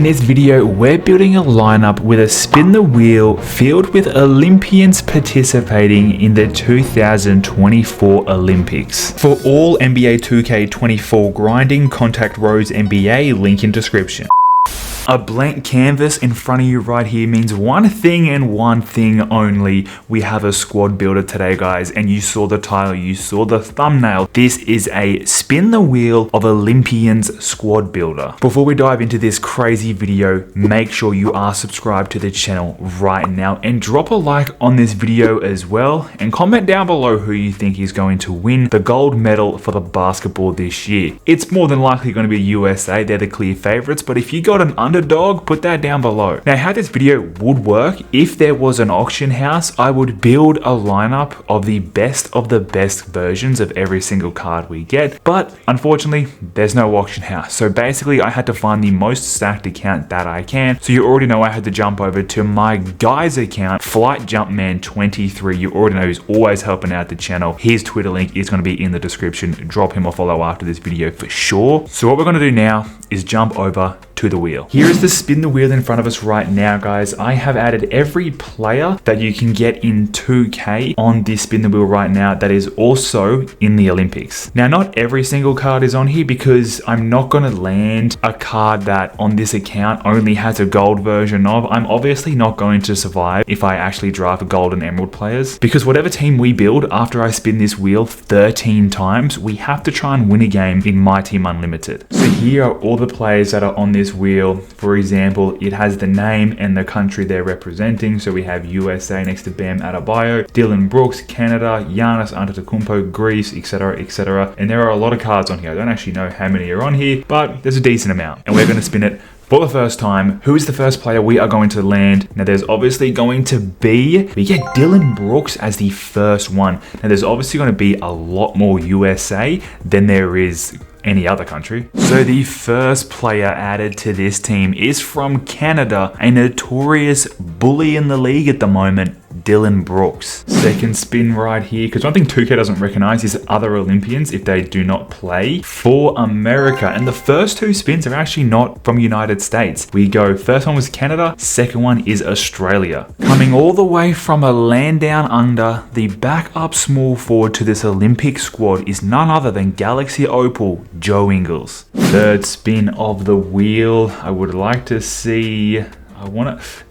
this video, we're building a lineup with a spin the wheel filled with Olympians participating in the 2024 Olympics. For all NBA 2K24 grinding, contact RoseNBA, link in description. A blank canvas in front of you right here means one thing and one thing only. We have a squad builder today, guys, and you saw the title, you saw the thumbnail. This is a spin the wheel of Olympians squad builder. Before we dive into this crazy video, make sure you are subscribed to the channel right now and drop a like on this video as well, and comment down below who you think is going to win the gold medal for the basketball this year. It's more than likely going to be USA. They're the clear favorites, but if you got an underdog, put that down below. Now, how this video would work, if there was an auction house, I would build a lineup of the best versions of every single card we get, but unfortunately there's no auction house. So basically I had to find the most stacked account that I can. So you already know I had to jump over to my guy's account, Flight Jumpman 23. You already know he's always helping out the channel. His Twitter link is going to be in the description. Drop him a follow after this video for sure. So what we're going to do now is jump over to the wheel. Here is the spin the wheel in front of us right now, guys. I have added every player that you can get in 2K on this spin the wheel right now that is also in the Olympics. Now, not every single card is on here because I'm not going to land a card that on this account only has a gold version of. I'm obviously not going to survive if I actually draft gold and emerald players, because whatever team we build after I spin this wheel 13 times, we have to try and win a game in MyTeam Unlimited. So here are all the players that are on this wheel. For example, it has the name and the country they're representing. So we have USA next to Bam Adebayo, Dylan Brooks, Canada, Giannis Antetokounmpo, Greece, etc, etc. And there are a lot of cards on here. I don't actually know how many are on here, but there's a decent amount. And we're going to spin it for the first time. Who is the first player we are going to land? Now, there's obviously going to be, we get Dylan Brooks as the first one. Now, there's obviously going to be a lot more USA than there is any other country. So the first player added to this team is from Canada, a notorious bully in the league at the moment, Dylan Brooks. Second spin right here, because one thing 2K doesn't recognize is other Olympians if they do not play for America. And the first two spins are actually not from United States. We go, first one was Canada, second one is Australia. Coming all the way from a land down under, the backup small forward to this Olympic squad is none other than Galaxy Opal, Joe Ingles. Third spin of the wheel. I would like to see,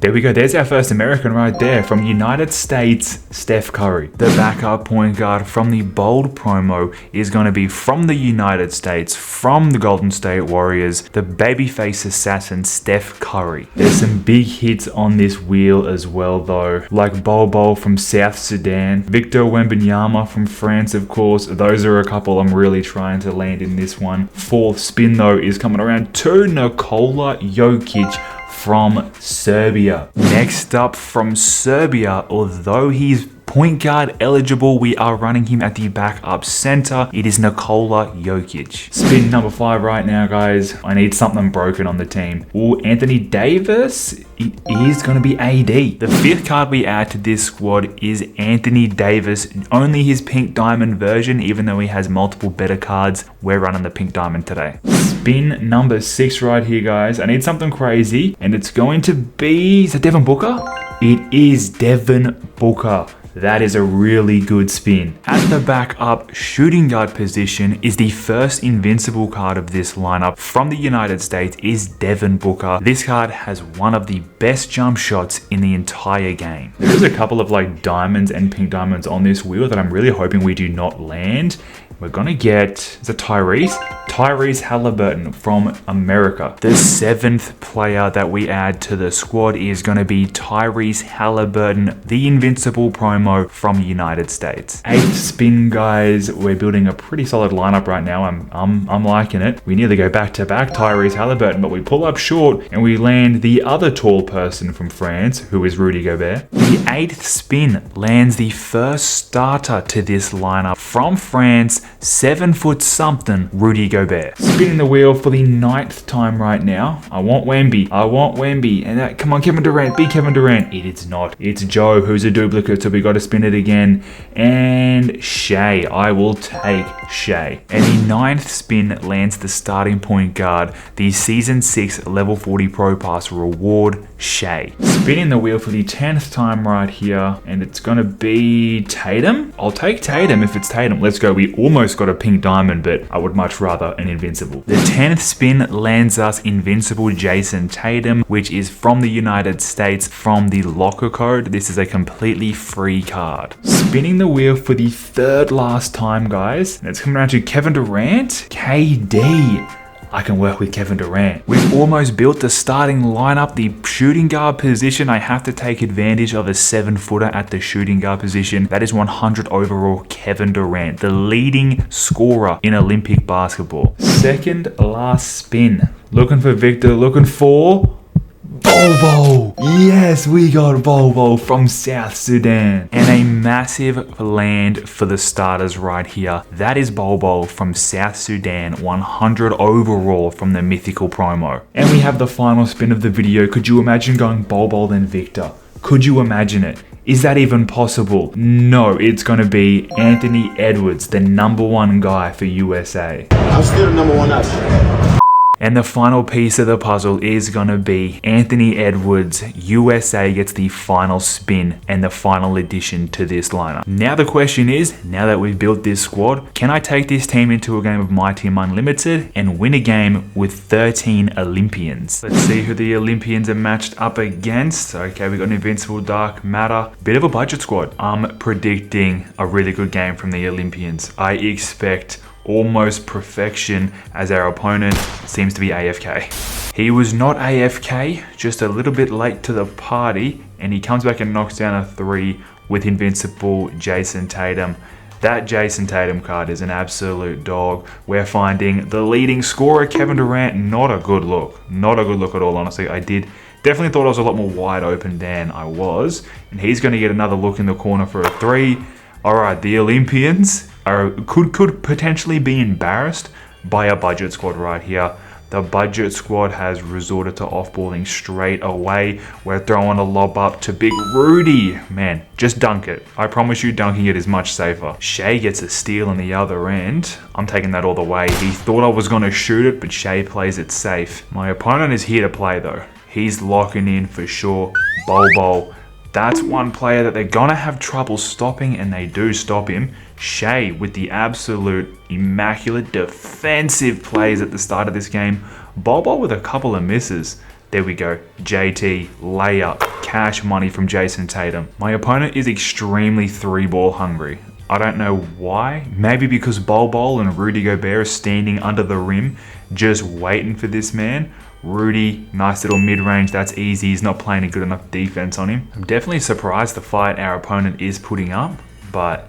there we go. There's our first American right there from United States, Steph Curry. The backup point guard from the bold promo is going to be from the United States, from the Golden State Warriors, the babyface assassin, Steph Curry. There's some big hits on this wheel as well, though, like Bol from South Sudan, Victor Wembanyama from France, of course. Those are a couple I'm really trying to land in this one. Fourth spin, though, is coming around to Nikola Jokic from Serbia. Next up from Serbia, although he's point guard eligible, we are running him at the backup center. It is Nikola Jokic. Spin number 5 right now, guys. I need something broken on the team. Oh, Anthony Davis. It is going to be AD. The 5th card we add to this squad is Anthony Davis. Only his pink diamond version, even though he has multiple better cards. We're running the pink diamond today. Spin number 6 right here, guys. I need something crazy, and it's going to be, is it Devin Booker? It is Devin Booker. That is a really good spin. At the backup shooting guard position is the first invincible card of this lineup from the United States is Devin Booker. This card has one of the best jump shots in the entire game. There is a couple of like diamonds and pink diamonds on this wheel that I'm really hoping we do not land. We're gonna get, is it Tyrese Halliburton from America. The 7th player that we add to the squad is gonna be Tyrese Halliburton, the invincible promo from the United States. 8th spin, guys. We're building a pretty solid lineup right now. I'm liking it. We nearly go back to back Tyrese Halliburton, but we pull up short and we land the other tall person from France, who is Rudy Gobert. The 8th spin lands the first starter to this lineup from France, 7 foot something Rudy Gobert. Spinning the wheel for the 9th time right now. I want Wemby. And that, come on, Kevin Durant, be Kevin Durant. It is not. It's Joe who's a duplicate, so we got to spin it again. And Shea. I will take Shea. And the 9th spin lands the starting point guard, the Season 6 Level 40 Pro Pass reward, Shea. Spinning the wheel for the 10th time right here, and it's gonna be Tatum. I'll take Tatum if it's Tatum. Let's go. We almost got a pink diamond, but I would much rather an invincible. The 10th spin lands us invincible Jason Tatum, which is from the United States from the locker code. This is a completely free card. Spinning the wheel for the 3rd last time, guys. And it's coming down to Kevin Durant, KD. I can work with Kevin Durant. We've almost built the starting lineup, the shooting guard position. I have to take advantage of a 7-footer at the shooting guard position. That is 100 overall Kevin Durant, the leading scorer in Olympic basketball. 2nd last spin. Looking for Victor, looking for Bobo. Yes, we got Bobo from South Sudan. And a massive land for the starters right here. That is Bobo from South Sudan, 100 overall from the mythical promo. And we have the final spin of the video. Could you imagine going Bobo then Victor? Could you imagine it? Is that even possible? No, it's going to be Anthony Edwards, the #1 guy for USA. I'm still the #1 option. And the final piece of the puzzle is going to be Anthony Edwards. USA gets the final spin and the final addition to this lineup. Now the question is, now that we've built this squad, can I take this team into a game of MyTeam Unlimited and win a game with 13 Olympians? Let's see who the Olympians are matched up against. Okay, we got an Invincible Dark Matter. Bit of a budget squad. I'm predicting a really good game from the Olympians. I expect almost perfection as our opponent seems to be AFK. He was not AFK, just a little bit late to the party, and he comes back and knocks down a 3 with invincible Jason Tatum. That Jason Tatum card is an absolute dog. We're finding the leading scorer, Kevin Durant. Not a good look. Not a good look at all, honestly. I definitely thought I was a lot more wide open than I was, and he's going to get another look in the corner for a 3. All right, the Olympians could potentially be embarrassed by a budget squad right here. The budget squad has resorted to off-balling straight away. We're throwing a lob up to Big Rudy. Man, just dunk it. I promise you dunking it is much safer. Shea gets a steal on the other end. I'm taking that all the way. He thought I was going to shoot it, but Shea plays it safe. My opponent is here to play though. He's locking in for sure. Bobo. That's one player that they're gonna have trouble stopping, and they do stop him. Shea with the absolute immaculate defensive plays at the start of this game. Bobo with a couple of misses. There we go. JT, layup, cash money from Jason Tatum. My opponent is extremely 3-ball hungry. I don't know why. Maybe because Bobo and Rudy Gobert are standing under the rim, just waiting for this man. Rudy, nice little mid-range, that's easy. He's not playing a good enough defense on him. I'm definitely surprised the fight our opponent is putting up, but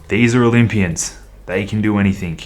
these are Olympians. They can do anything.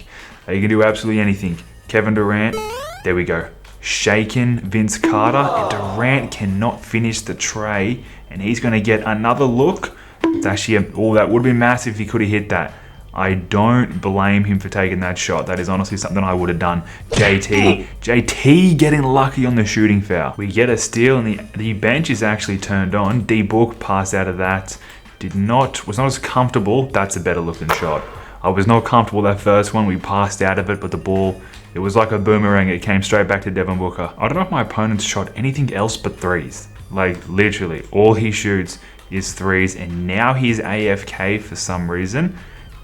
They can do absolutely anything. Kevin Durant, there we go. Shaken Vince Carter, and Durant cannot finish the tray, and he's going to get another look. It's actually, that would have been massive if he could have hit that. I don't blame him for taking that shot. That is honestly something I would have done. JT getting lucky on the shooting foul. We get a steal, and the bench is actually turned on. D-Book passed out of that. Was not as comfortable. That's a better looking shot. I was not comfortable that first one. We passed out of it, but the ball, it was like a boomerang. It came straight back to Devin Booker. I don't know if my opponent's shot anything else but threes. Like literally, all he shoots is threes, and now he's AFK for some reason.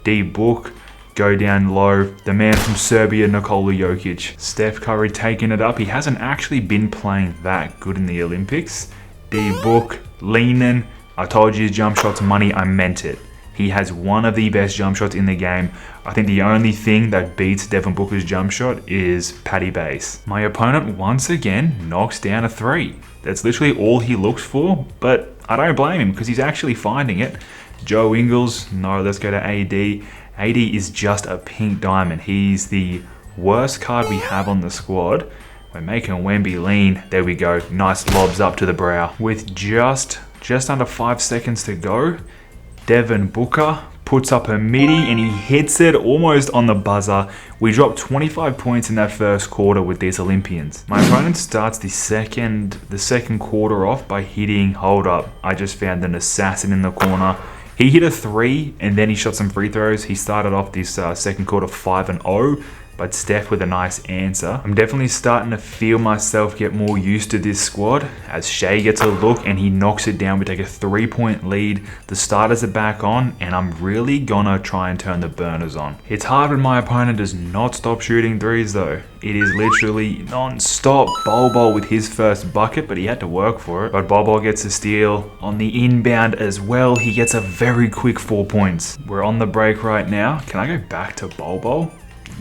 D-Book, go down low. The man from Serbia, Nikola Jokic. Steph Curry taking it up. He hasn't actually been playing that good in the Olympics. D-Book, leaning. I told you his jump shot's money. I meant it. He has one of the best jump shots in the game. I think the only thing that beats Devin Booker's jump shot is Patty Base. My opponent once again knocks down a 3. That's literally all he looks for, but I don't blame him because he's actually finding it. Joe Ingles, no, let's go to AD. AD is just a pink diamond. He's the worst card we have on the squad. We're making Wemby lean. There we go. Nice lobs up to the brow. With just under 5 seconds to go, Devin Booker puts up a midi and he hits it almost on the buzzer. We dropped 25 points in that first quarter with these Olympians. My opponent starts the second quarter off by hitting, hold up, I just found an assassin in the corner. He hit a 3 and then he shot some free throws. He started off this second quarter 5-0. But Steph with a nice answer. I'm definitely starting to feel myself get more used to this squad as Shea gets a look and he knocks it down. We take a 3-point lead. The starters are back on and I'm really gonna try and turn the burners on. It's hard when my opponent does not stop shooting threes though. It is literally non-stop. Bol with his first bucket, but he had to work for it. But Bol gets a steal on the inbound as well. He gets a very quick 4 points. We're on the break right now. Can I go back to Bol?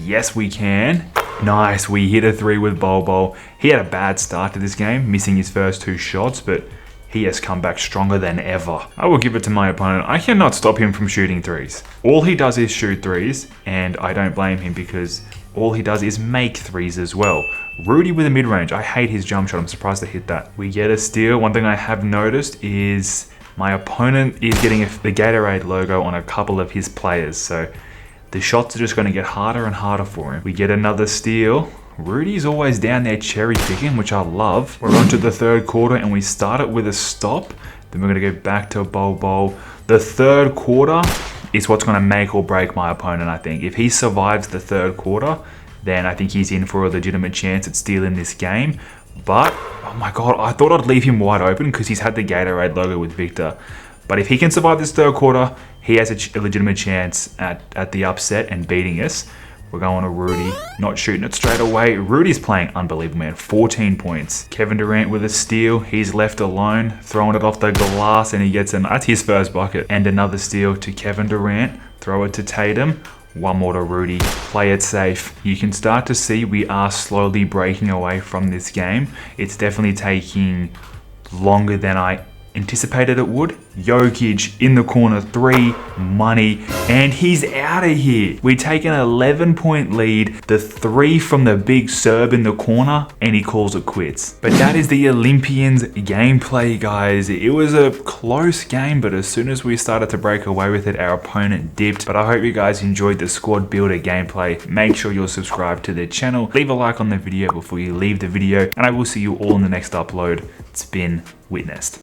Yes, we can. Nice, we hit a 3 with Bol. He had a bad start to this game, missing his first 2 shots, but he has come back stronger than ever. I will give it to my opponent. I cannot stop him from shooting threes. All he does is shoot threes, and I don't blame him because all he does is make threes as well. Rudy with a mid-range. I hate his jump shot. I'm surprised to hit that. We get a steal. One thing I have noticed is my opponent is getting the Gatorade logo on a couple of his players, so the shots are just going to get harder and harder for him. We get another steal. Rudy's always down there cherry picking, which I love. We're on to the third quarter and we start it with a stop. Then we're going to go back to Bol. The third quarter is what's going to make or break my opponent, I think. If he survives the third quarter, then I think he's in for a legitimate chance at stealing this game. But, oh my God, I thought I'd leave him wide open because he's had the Gatorade logo with Victor. But if he can survive this third quarter, he has a legitimate chance at the upset and beating us. We're going to Rudy, not shooting it straight away. Rudy's playing unbelievable, man. 14 points. Kevin Durant with a steal. He's left alone, throwing it off the glass, and he gets that's his first bucket. And another steal to Kevin Durant. Throw it to Tatum. One more to Rudy. Play it safe. You can start to see we are slowly breaking away from this game. It's definitely taking longer than I anticipated it would. Jokic in the corner, 3, money, and he's out of here. We take an 11-point lead, the 3 from the big Serb in the corner, and he calls it quits. But that is the Olympians gameplay, guys. It was a close game, but as soon as we started to break away with it, our opponent dipped. But I hope you guys enjoyed the squad builder gameplay. Make sure you're subscribed to their channel. Leave a like on the video before you leave the video, and I will see you all in the next upload. It's been witnessed.